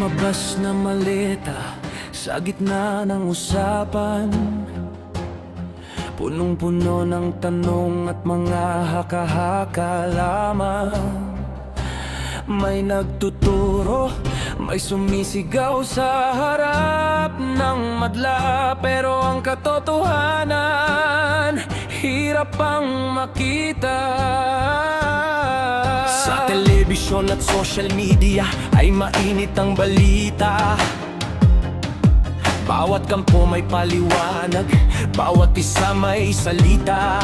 lumabas na maleta sa gitna ng usapan. Punong-puno ng tanong at mga haka-haka lamang. May nagtuturo, may sumisigaw sa harap ng madla. Pero ang katotohanan, hirap pang makita. Sa telebisyon at social media ay mainit ang balita. Bawat kampo may paliwanag, bawat isa may salita.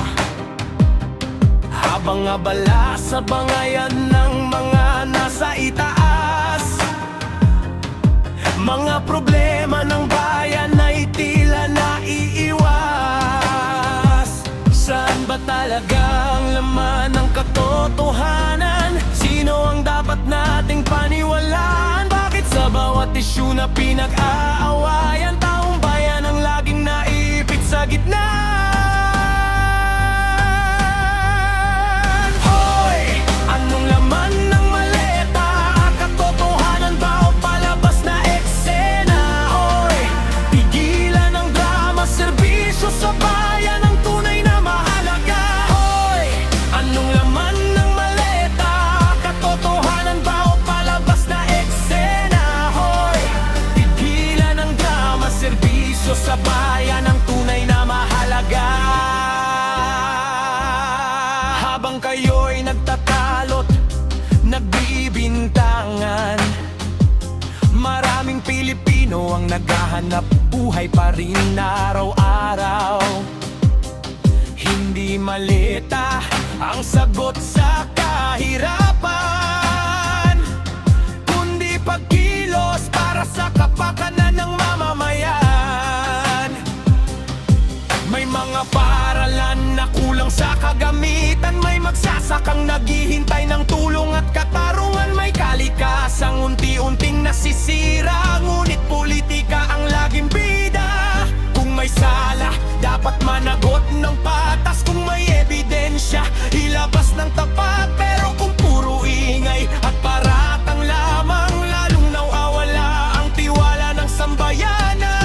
Habang abala sa bangayan ng mga nasa itaas, mga problema ng bayan ay tila naiiwas. Saan ba talagang laman ng katotohanan? Sino ang dapat nating paniwalaan? Bakit sa bawat isyu na pinag-aawayan, taong bayan ang laging naipit sa gitna? Sa bayan ang tunay na mahalaga. Habang kayo'y nagtatalot, nagbibintangan, maraming Pilipino ang naghahanap buhay pa rin araw-araw. Hindi malita ang sagot sa kahirapan, kundi pagkilos para sa kapakanan ng mamamayan. May mga paaralan na kulang sa kagamitan, may magsasakang naghihintay ng tulong at katarungan. May kalikasang unti-unting nasisira, ngunit politika ang laging bida. Kung may sala, dapat managot ng patas. Kung may ebidensya, ilabas ng tapat. Pero kung puro ingay at paratang lamang, lalong nawawala ang tiwala ng sambayanan.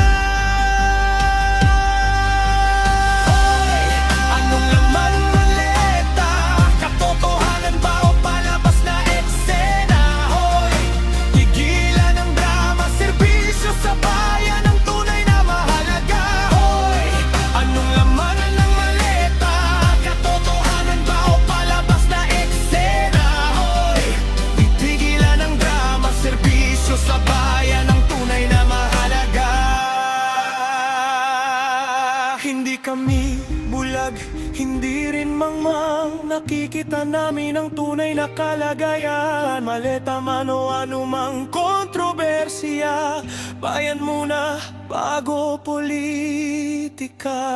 Hindi kami bulag, hindi rin mangmang, nakikita namin ang tunay na kalagayan. Maleta man o anumang kontrobersiya, bayan muna bago politika.